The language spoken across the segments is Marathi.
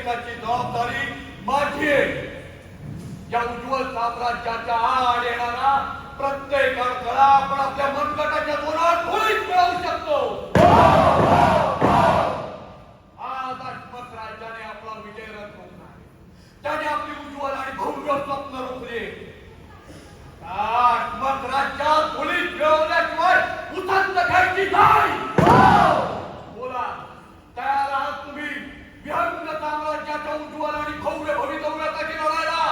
भविष्याची जबाबदारी माझी आहे. या उज्ज्वल साम्राज्याच्या आड येणारा प्रत्येक अडथळा आपण आपल्या मनगटाच्या जोरात धुळीत मिळवू शकतो. आज आत्मक राज्याने आपला विजय रंगवला. त्याने आपली उज्ज्वल आणि भव्य स्वप्न रोखले. आत्मक राज्यात धुळीत मिळवल्याशिवाय उचलत घ्यायची नाही. बोला, तयार आहात तुम्ही विहंग साम्राज्याच्या उज्ज्वल आणि भव्य भवितव्यासाठी लढायला?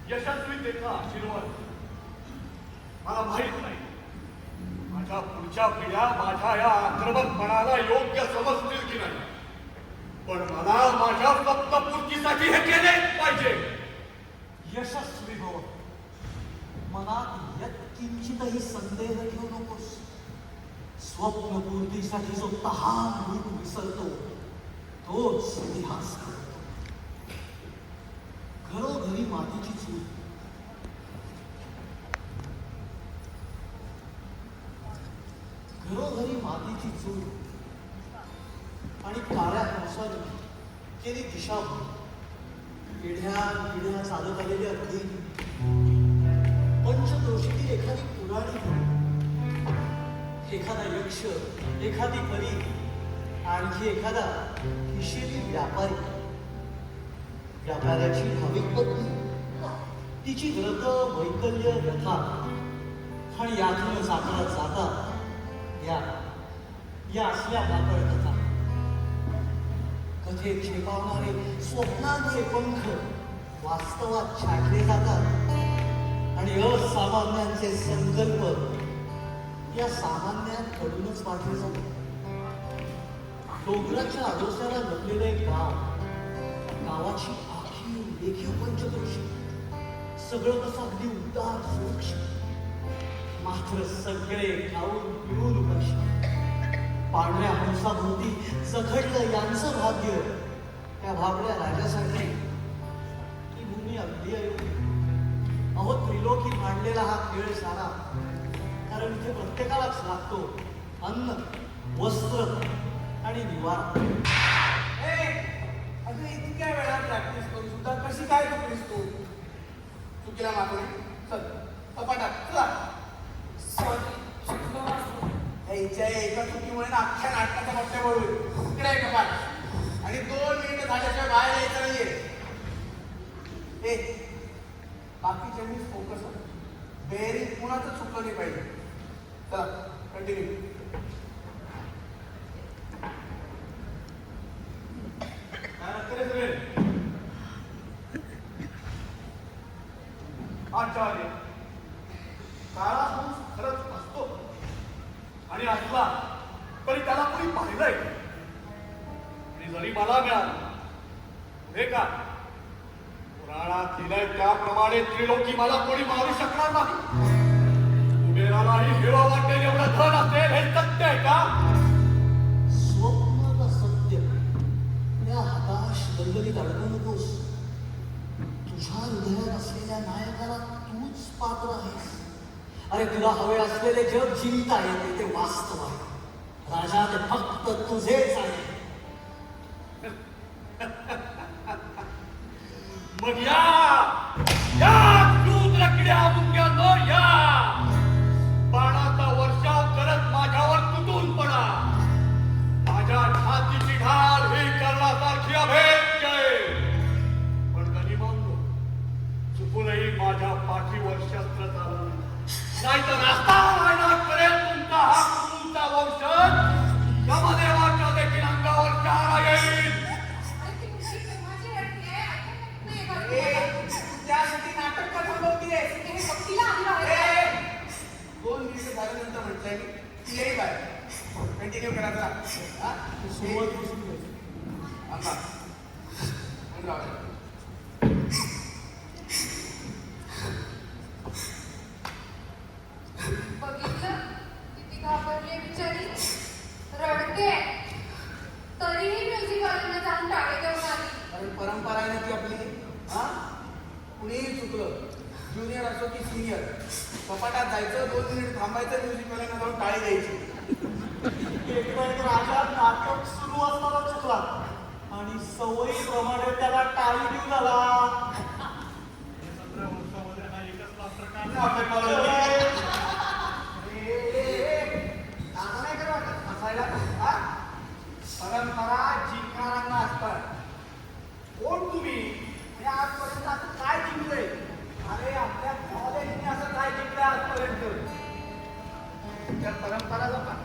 यशस्वीतेचा आशीर्वाद मला माहित नाही. माझ्या पुढच्या पिढ्या माझ्या या आक्रमकपणाला योग्य समजतील की नाही, पण मला माझ्या स्वप्नपूर्तीसाठी हे केलेच पाहिजे. यशस्वी हो, मनात यत्किंचितही संदेह घेऊ नकोस. स्वप्नपूर्तीसाठी जो तहान विसरतो तोच इतिहास करतो. घरोघरी मातीची चूल, घरोघरी मातीची चूल आणि काळ्या पावसाने केली दिशाभूल. पिढ्या चालत आलेली अगदी पंचक्रोशीतील एखादी पुराणी, एखादा यक्ष, एखादी परी आणखी एखादा खिशेरी व्यापारी. व्यापाऱ्याची भाविक पत्नी, तिची व्रत वैकल्य व्यथा आणि यातून साकारत जातात या असल्या माकड कथा. कथेत छेपावणारे स्वप्नांचे पंख वास्तवात छाटले जातात आणि असामान्यांचे संकल्प या सामान्यांकडूनच वाटले जातात. डोंगराच्या आडोशाला लपलेलं एक गाव, गावाची आखी रेखीव पंचक्रोशी, सगळं कसं अगदी उदार सुरक्षित. मात्र सगळे खाऊन पिऊन पक्षी, पांढऱ्या हंसाभोवती जखडलं यांचं भाग्य. त्या भाबड्या राजासाठी ही भूमी अगदी अयोग्य. अहो, त्रिलोकी मांडलेला हा खेळ सारा, कारण इथे प्रत्येकालाच लागतो अन्न, वस्त्र आणि निवारा. अगं इतक्या वेळा प्रॅक्टिस करून सुद्धा कशी काय चुकलीस तू? चुकीला मागणी चल कपाटात चला. ह्याच्या एका चुकीमुळे ना अख्ख्या नाटकाचा मोठ्या बळू इकडे आहे कपाट आणि 2 मिनिटं झाल्याशिवाय बाहेर यायचं नाहीये. बाकीच्यांनीच फोकस बेरिंग कुणाचं चुकलं नाही पाहिजे. चला कंटिन्यू. आचार्य, काळा हंस खरंच असतो आणि असला तरी त्याला कोणी पाहिलंय आणि जरी मला मिळालं पुढे का पुराणात लिहिलंय त्याप्रमाणे त्रिलोकी मला कोणी मारू शकणार नाही. कुबेरालाही हिरो वाटेल एवढं धन असेल हे सत्य आहे का? स्वप्न का सत्य या हताश दलदलीत अडकू नकोस. तुझ्या हृदयात असलेल्या नायकाला तूच पात्र आहेस. अरे, तुला हवे असलेले जग जिंकता येते ते वास्तव आहे. राजा ते फक्त तुझेच आहे. मग या शूद्रकिड्या मुक्यानो या बाणाचा वर्षाव करत माझ्यावर तुटून पडा. माझ्या छातीची ढाल ही कर्णासारखी अभेद्य आहे. पण गनिमांनो, चुकूनही माझ्या पाठीवर शस्त्र चालवू नाहीतर नायनाट करेल तुमचा हा कुटुंबचा वंशज. यमदेवाच्या देखील अंगावर चारा येईल. त्यासाठी नाटक का थांबवतीये? 2 मिनिटं झाल्यानंतर म्हटलंय मी ती येई बाय. कंटिन्यू करा जरा. सुरुवात बघितलं किती घाबरले बिचारी, रडते तरीही म्युझिक वाल्यांना जाऊन टाळे देऊन आली. अरे परंपरा आहे ना ती आपली. हा, कुणीही चुकलं, ज्युनियर असो की सिनियर, कपाटात जायचं, 2 मिनिट थांबायचं, म्युझिक वाल्यांना जाऊन टाळी द्यायची. एकदा एक राजा नाटक सुरू असताना चुकला आणि सवयीप्रमाणे त्याला टाळी देऊन आला. 17 वर्षामध्ये हा एकच मात्र असं नाही करत असायला. हा, परंपरा जिंकणाऱ्यांना असतात. कोण तुम्ही आणि आजपर्यंत असं काय जिंकलंय? अरे, आपल्या कॉलेजने असं काय जिंकलंय आजपर्यंत? त्या परंपरा जपा.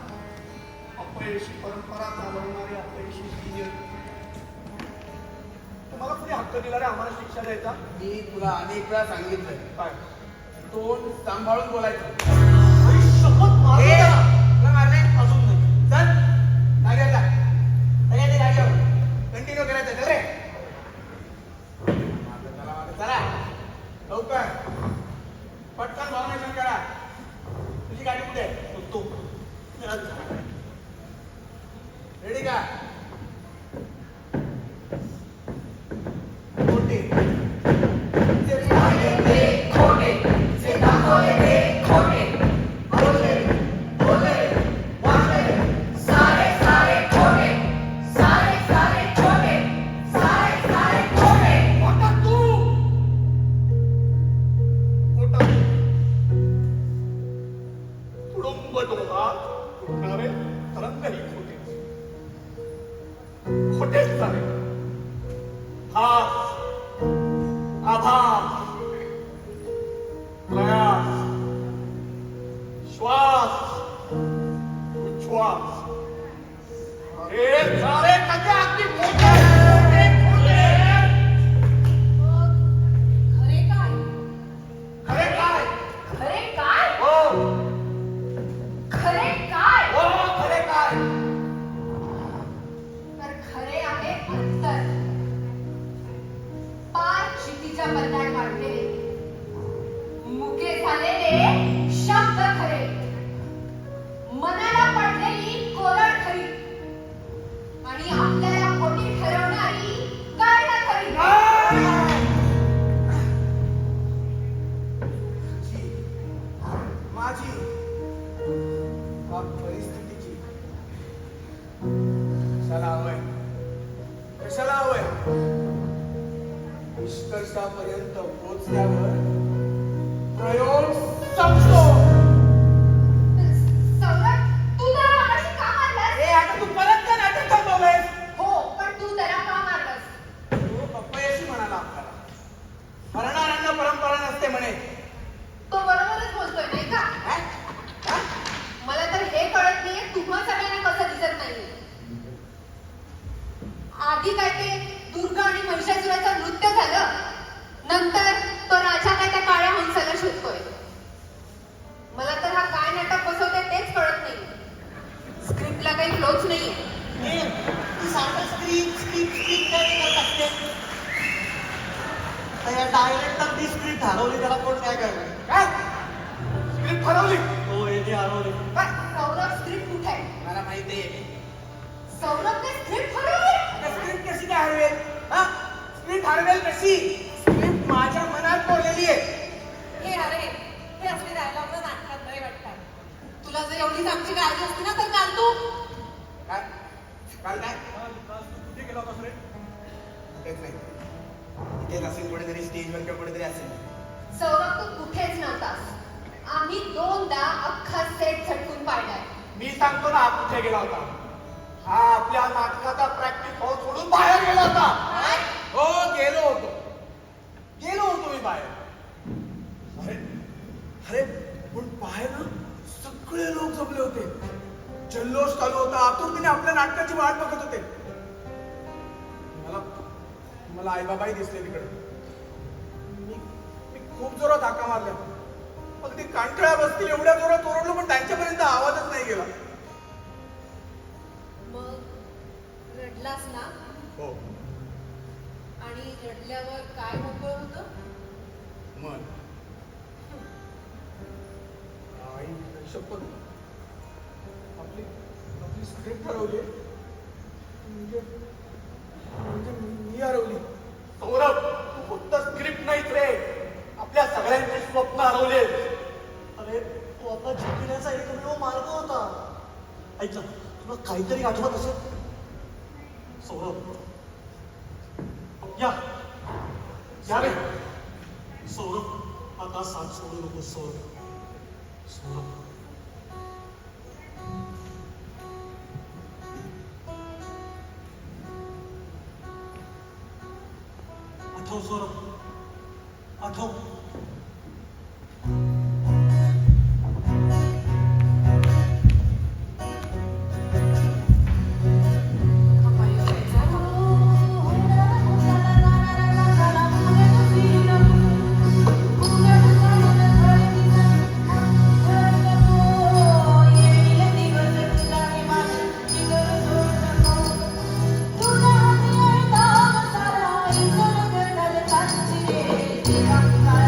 अपयशी परंपरा चालवणारे अपयशी सिनियर. तुम्हाला कोणी हक्क दिला रे आम्हाला शिक्षा द्यायचा? मी तुला अनेक वेळा सांगितलंय काय? तोंड सांभाळून बोलायचं. शपथ मारू ए, नका. तुला मारले? अजून नाही. चल जागेवर जा. सगळ्यांनी जागेवर कंटिन्यू करायचं. चल रे. चला लवकर पटकन फॉर्मेशन करा. तुझी गाडी कुठे आहे? तो रेडी का? कोणती? खोटे जे दाखवले ते खोटे बोलले श्वास प्रयास श्वास उच्छ्वास अरे सारे कसे अगदी खोटे खोटे खरे काय खरे काय खरे काय हो खरे काय हो खरे काय तर खरे आहे अंतर पार क्षितिजा बंधाड वाढलेले मुके झालेले शब्द खरे मनाला पडलेली कोरड खरी आणि आपल्याला खोटी ठरवणारी गायला खरी माझी का परिस्थितीची कशाला हवंय निष्कर्षापर्यंत पोहोचल्यावर प्रयोग संपतो. सौरभ तू जरा मगाशी का मारलास आता तू परत का नाटक थांबवलंयस? हो पण तू जरा का मारलास तो पप्पयशी म्हणाला आपल्याला मरणाऱ्यांना परंपरा नसते म्हणे. तो बरोबरच बोलतोय नाही का हा? हा? मला तर हे कळत नाहीये तुम्हा सगळ्यांना कसं दिसत नाहीये आधी काय ते दुर्गा आणि महिषासुराचं नृत्य झालं नंतर तो राजा काय त्या काळ्या हंसाला शोधतोय मला तर हा काय नाटक बसवतोय तेच कळत नाही स्क्रिप्टला काही फ्लोच नाहीये ती सारखं स्क्रिप्ट काय करत असते तर या डायरेक्टर ती स्क्रिप्ट हरवली त्याला कोण काय करणार काय? स्क्रिप्ट हरवली? हो येते हरवली काय? सौरभ स्क्रिप्ट कुठे आहे मला माहितीये. सौरभने स्क्रिप्ट हरवली आता स्क्रिप्ट कशी काय हरवेल? हा? स्क्रिप्ट हरवेल कशी? स्क्रिप्ट माझ्या मनात कोरलेली आहे. हे अरे हे असले डायलॉग नाटकात बरे वाटतात तुला जर एवढीच आमची काळजी असती ना तर काल तू काय? काल काय? कुठे गेला होतास रे तेच नाही. इथेच असेल कुठेतरी स्टेजवर किंवा कुठेतरी असेल. सौरभ तू कुठेच नव्हतास आम्ही दोनदा अख्खा सेट झटकून पाडलाय मी सांगतो ना हा कुठे गेला होता हा आपल्या नाटकाचा प्रॅक्टिस हाऊस सोडून बाहेर गेला होता हो गेलो होतो मी बाहेर. अरे अरे पण बाहेर ना सगळे लोक जमले होते जल्लोष चालू होता आतुरतेने आपल्या नाटकाची वाट बघत होते. मला आई बाबाही दिसले तिकडे. मी खूप जोरात हाका मारल्या अगदी कांटळ्या बसतील एवढ्या जोरात ओरडलो पण त्यांच्यापर्यंत आवाजच नाही गेला. मग रडलास ना हो आणि रडल्यावर काय मोकळं होतं मन आई शपथ आपली स्क्रिप्ट हरवली म्हणजे मी हरवली. सौरभ तू फक्त स्क्रिप्ट नाहीच रे आपल्या सगळ्यांची स्वप्न हरवले अरे तो आपला जिंकण्याचा एकमेव मार्ग होता ऐक ना तुला काहीतरी आठवत असेल सौरभ या या रे सौरभ आता साथ सोडू नको सौरभ सौरभ आठव सौरभ आठव तुला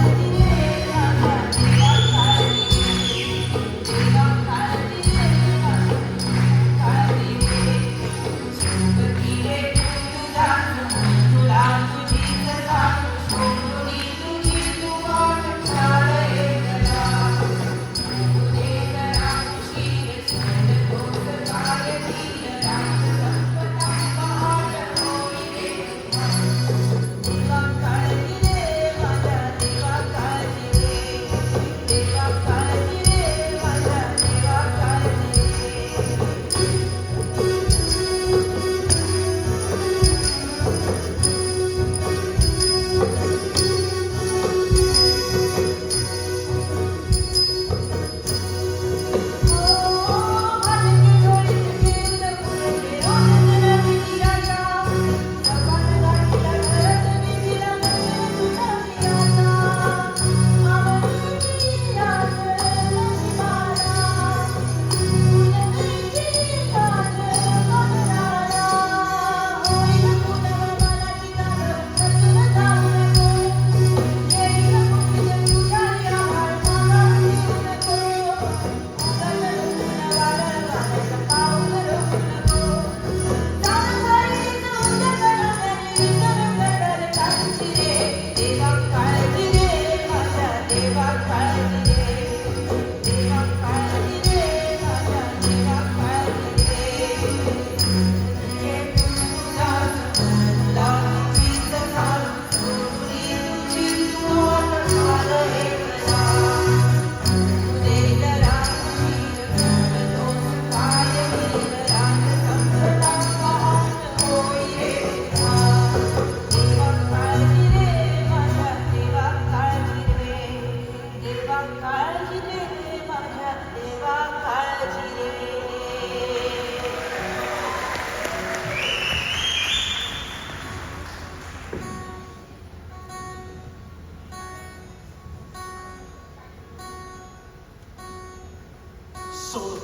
सौरभ,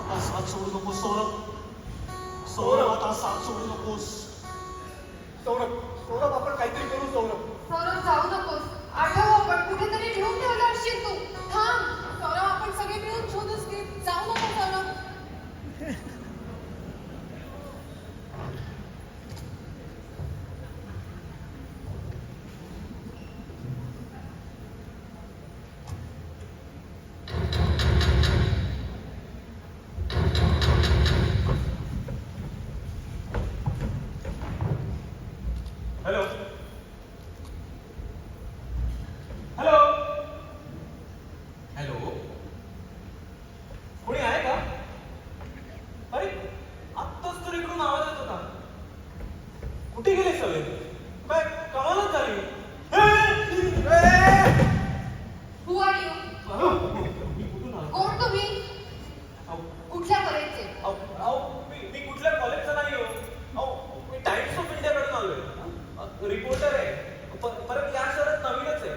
आता साथ सोडू नकोस सौरभ. सौरभ, आता साथ सोडू नकोस. सौरभ सौरभ आपण काहीतरी करू सौरभ. सौरभ जाऊ नकोस. आठव आपण कुठेतरी ठेवून ठेवलं असशील तू. थांब. सौरभ आपण सगळे मिळून शोधूच की जाऊ नको सौरभ. हॅलो हॅलो हॅलो कोणी आहे का? अरे आत्ताच तर इकडून आवाज येत होता. कुठे गेले सगळे? काय कमालच झाली. Who are you? मी कुठून आलो? कोण तुम्ही? अहो, कुठल्या कॉलेजचे? मी कुठल्या कॉलेजचा नाही हो. अहो, मी टाइम्स ऑफ इंडियाकडून आलोय. रिपोर्टर आहे. परत या शहरात नवीनच आहे.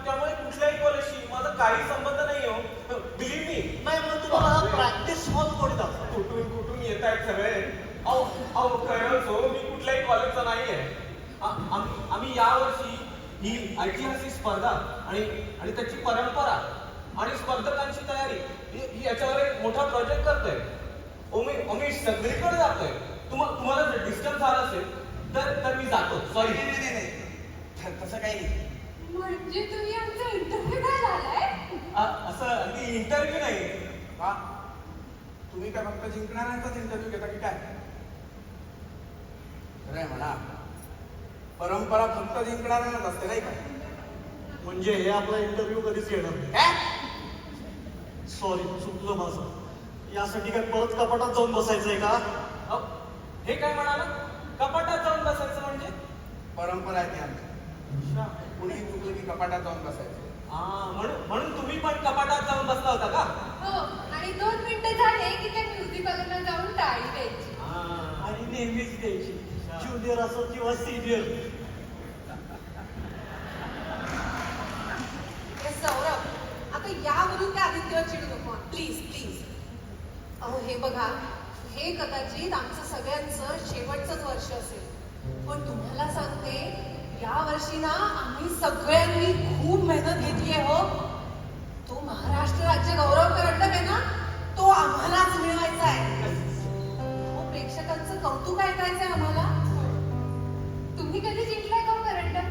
त्यामुळे कुठल्याही कॉलेजशी माझा काही संबंध नाही हो. बिलीव्ह मी. नाही मग तुम्हाला प्रॅक्टिस हॉल कोणी दाखवा. कुठून येत आहेत सगळे. अहो खरंच हो, मी कुठल्याही कॉलेजचा नाही आहे. आम्ही यावर्षी ही ऐतिहासिक स्पर्धा आणि त्याची परंपरा आणि स्पर्धकांची तयारी याच्यावर एक मोठा प्रोजेक्ट करतोय. मी सगळीकडे जातोय. तुम्हाला जर डिस्टर्ब झालं असेल तर मी जातो. सॉरी. नाही तसं काही नाही. म्हणजे तुम्ही आमचा इंटरव्ह्यू द्यायला आलाय? असं अगदी इंटरव्ह्यू नाही. का तुम्ही काय फक्त जिंकणाऱ्यांचाच इंटरव्ह्यू घेता की काय? खरंय म्हणा, परंपरा फक्त जिंकणाऱ्यांनाच असते नाही का? म्हणजे हे आपला इंटरव्ह्यू कधीच येणार नाही. काय? सॉरी, चुकलं माझं. यासाठी काय परत कपाटात जाऊन बसायचंय का? अहो, हे काय म्हणाला? कपाटात जाऊन बसायचं म्हणजे? परंपरा आहे ती आमची. कुणी चुकलं की कपाटात जाऊन बसायचं. म्हणून तुम्ही पण कपाटात जाऊन बसला होता का? हो, आणि 2 मिनिटं झाले की त्या म्युझिकलला जाऊन टाळी द्यायची. आणि नेहमीच द्यायची, ज्युनियर असो किंवा सिनियर. हे सौरभ, आता यावरून त्या आदित्यवर चिडू नको प्लीज प्लीज. अहो हे बघा, हे कदाचित आमचं सगळ्यांचं शेवटचंच वर्ष असेल, पण तुम्हाला सांगते या वर्षी ना आम्ही सगळ्यांनी खूप मेहनत घेतली आहे हो. तो महाराष्ट्र राज्य गौरव करंडक आहे ना, तो आम्हालाच मिळवायचा आहे. हो, प्रेक्षकांचं कौतुक ऐकायचंय आम्हाला. तुम्ही कधी जिंकलाय का करंडक?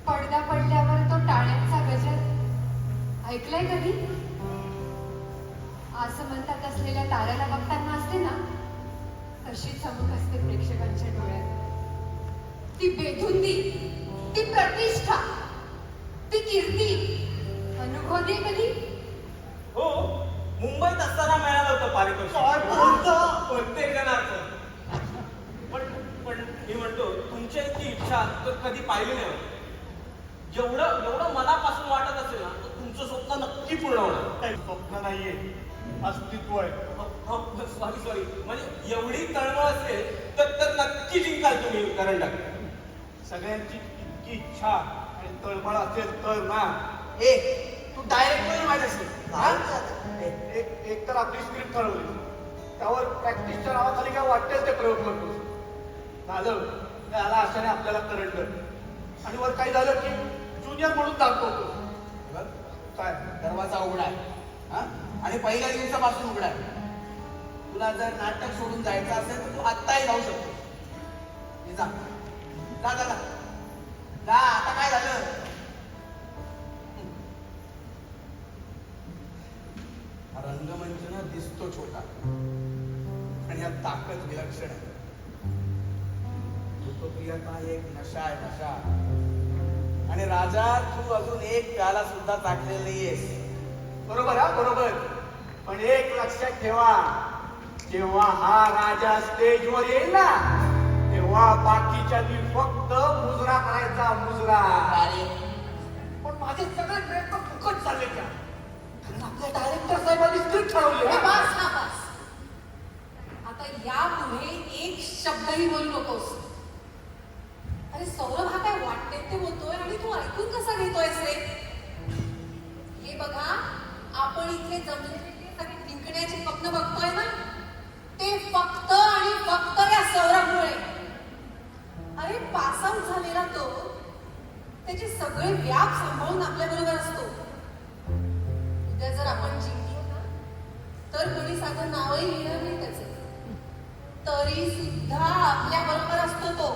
पडदा पडल्यावर तो टाळ्यांचा गजर ऐकलाय कधी? असं म्हणतात असलेल्या ताऱ्याला बघताना असते ना, तशी चमक असते प्रेक्षकांच्या डोळ्यात. ती बेधुंदी, ती प्रतिष्ठा, ती कीर्ती अनुभवली कधी? हो, मुंबईत असताना मिळालं होतं पारितोषिक. काय बोलता? प्रत्येक जणाचं. पण मी म्हणतो, तुमच्या इतकी इच्छा तर कधी पाहिली नाही. जेवढं मनापासून वाटत असेल ना, तर तुमचं स्वप्न नक्की पूर्ण होणार. काही स्वप्न नाहीये, अस्तित्व आहे. सॉरी म्हणजे एवढी तळमळ असेल तर नक्की जिंकाल तुम्ही करंडक. सगळ्यांची इतकी इच्छा आणि तळमळ असेल तर ना. ए तू डायरेक्ट माहित असेल. एक तर आपली स्क्रिप्ट ठरवली, त्यावर प्रॅक्टिसच्या नावाखाली काय वाटेल ते प्रयोग करतो. झालं त्याला अशाने आपल्याला करंडक, आणि वर काही झालं की ज्युनियर म्हणून दाखवतो. बघ, काय दरवाजा उघडा आहे हा? आणि पहिल्या दिवसापासून उघडा आहे. तुला जर नाटक सोडून जायचं असेल तर तू आत्ताही जाऊ शकतो. हे जा जा जा जा. जा, आता काय झालं? हा रंगमंच ना दिसतो छोटा, आणि यात ताकद विलक्षण आहे. लोकप्रियता एक नशा आहे, नशा. आणि राजा, तू अजून एक प्याला सुद्धा टाकलेला नाहीयेस. बरोबर हा बरोबर. पण एक लक्षात ठेवा, जेव्हा हा राजा स्टेजवर येईल ना, तेव्हा बाकीच्यांनी फक्त मुजरा करायचा, मुजरा. अरे पण माझे सगळे प्रयत्न फुकट चालले का? कारण आपल्या डायरेक्टर साहेबांनी स्क्रिप्ट ठरवली हे ना. बस हा बस. आता यापुढे एक शब्दही बोलू नकोस. अरे सौरभ, हा काय वाटते ते बोलतोय आणि तू ऐकून कसा घेतोयस रे? हे बघा, आपण इथे जमलेले सगळे जिंकण्याचे स्वप्न बघतोय ना, ते फक्त आणि फक्त या सौरभमुळे. अरे पास आउट झालेला तो त्याचे सगळे व्याप सांभाळून आपल्या बरोबर असतो. उद्या जर आपण जिंकलो ना, तर कोणी साधं नावही लिहिलं नाही त्याचे, तरी सुद्धा आपल्या बरोबर असतो तो.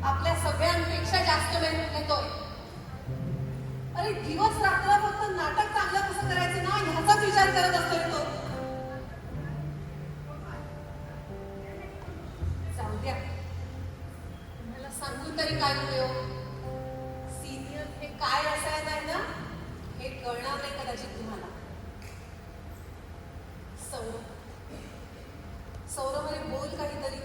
आपल्या सगळ्यांपेक्षा जास्त मेहनत घेतोय. अरे दिवस रात्र फक्त नाटक चांगलं कसं करायचं ना, ह्याचाच विचार करत असतोय तो. जाऊ द्या, तुम्हाला सांगून तरी काय उपयोग. सिनियर हे काय रसायन आहे ना, हे कळणार नाही कदाचित तुम्हाला. सौरभ, सौरभ अरे बोल काहीतरी.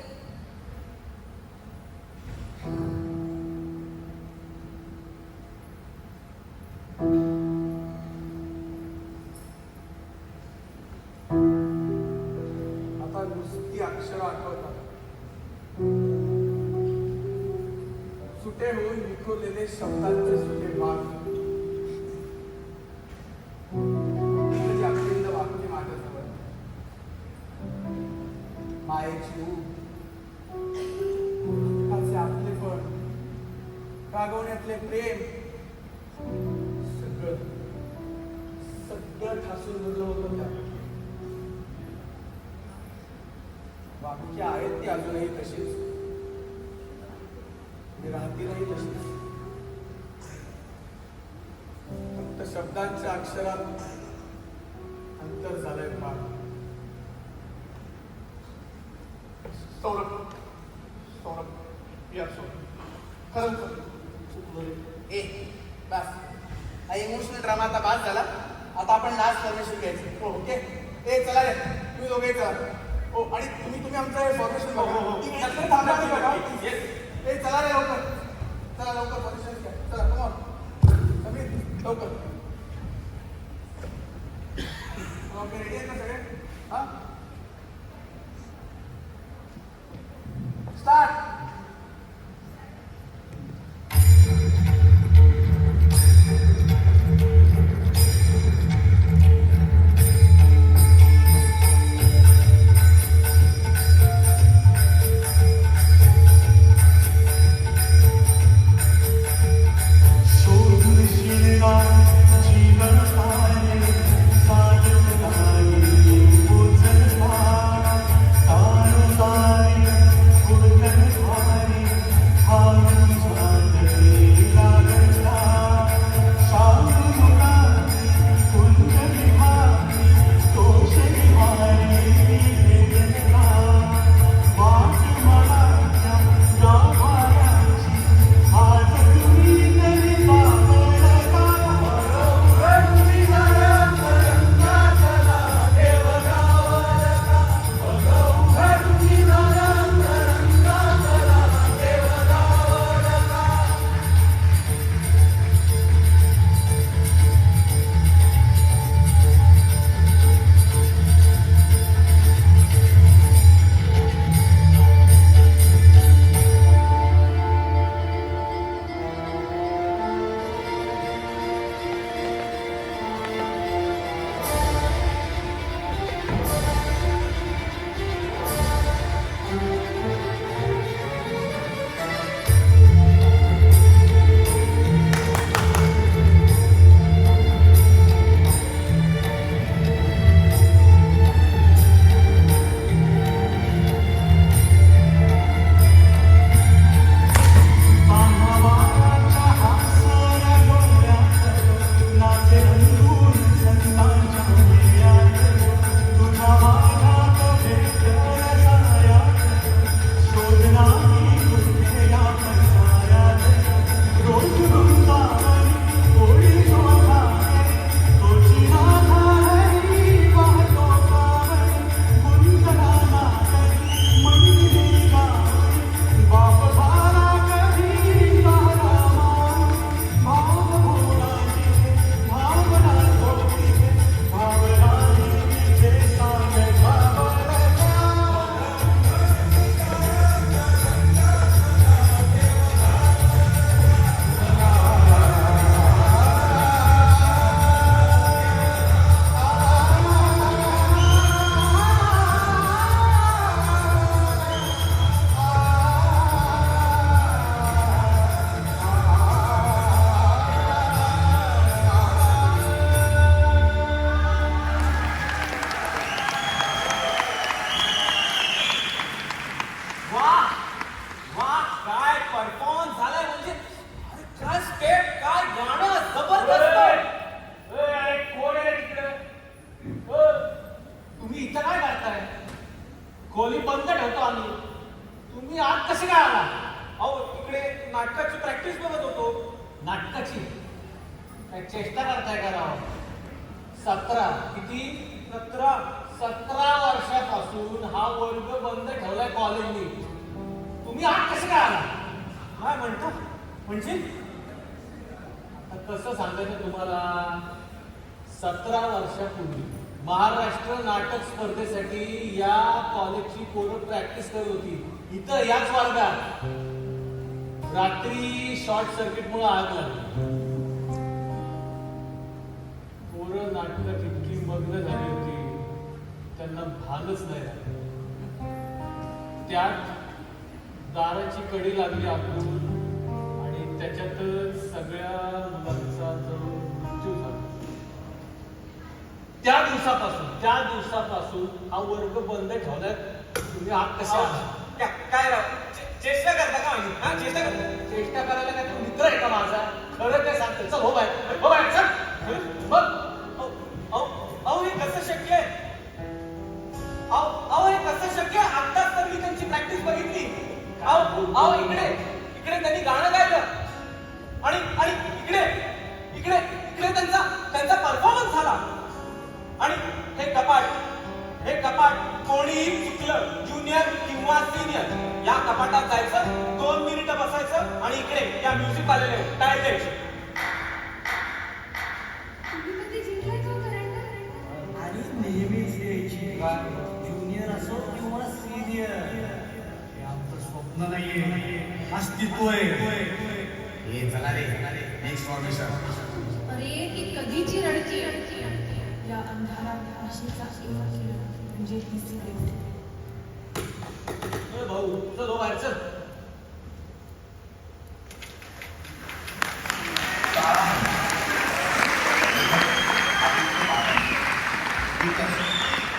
आता नुसती अक्षर आठवतात, सुटे होऊन विखुरलेले शब्दांचे सुटे भाग, म्हणजे अखंड वाक्य माझ्याजवळ. मायेची ऊब, दुःखाचे आपलेपण, रागवण्यातले प्रेम, सगळं सगळं ठासून भरलं होतं त्यात. वाक्य आहेत ती अजूनही तशीच, राहतीलही तशीच. फक्त शब्दांच्या अक्षरात अंतर झालंय फार. सौरभ, सौरभ, या सौरभ, खरंच चुकलो रे. ए बस, हा इमोशनल ड्रामा आता पास झाला. आता आपण लास्ट फॉर्मेशन घ्यायचं. ओके, ए चला रे, तुम्ही दोघे चला. हो, आणि तुम्ही आमचं हे फॉर्मेशन बघा. हो, हो. 3 मिनिट तरी थांबा तुम्ही बघा. Yes. ए चला रे लवकर, चला लवकर फॉर्मेशन घ्या. चला कम ऑन समीर, लवकर. ओके, रेडी आहेत ना सगळे? हा, स्टार्ट. शोधून शिरला काय चेष्टा करताय का राव? 17 किती? 17 वर्षापासून हा वर्ग बंद ठेवलाय कॉलेजनी. तुम्ही आत कसे काय आला? काय म्हणतो म्हणजे आता कसं सांगायचं तुम्हाला? 17 वर्षापूर्वी महाराष्ट्र नाटक स्पर्धेसाठी या कॉलेजची पोरं प्रॅक्टिस करत होती इथं याच वर्गात. रात्री शॉर्ट सर्किटमुळे आग लागली. पोरं नाटकात इतकी मग्न झाली होती त्यांना भानच नाही राहिलं. त्यात दाराची कडी लागली आतून आणि त्याच्यातच सगळ्या मुलांचा जो मृत्यू झाला. त्या दिवसापासून हा वर्ग बंद ठेवलाय. तुम्ही आत कसे आला? काय राव चेष्टा करता का माझी? हा चेष्टा करता? चेष्टा करायला काय तू मित्र आहे का माझा? खरं काय सांगते? चल हो बाहेर चल. बघ अहो हे कसं शक्य आहे? अहो हे कसं शक्य आहे? आत्ताच तर मी त्यांची प्रॅक्टिस बघितली. अहो इकडे त्यांनी गाणं गायलं आणि इकडे त्यांचा परफॉर्मन्स झाला. आणि हे कपाट कोणीही चुकलं ज्युनियर किंवा सिनियर या कपाटात जायचं 2 मिनिटं बसायचं आणि इकडे या म्युझिक आलेले टाळी द्यायची. तुम्ही कधी जिंकलाय तो करंडा? आणि नेहमीच यायची ज्युनियर असो किंवा सिनियर. हे आमचं स्वप्न नाहीये, अस्तित्व आहे. चला रे नेक्स्ट फॉर्मेशन. अरे ती कधीची रडकी या अंधारात आशेचा म्हणजे ती सिरियल. भाऊ चल हो बाहेर चल. Because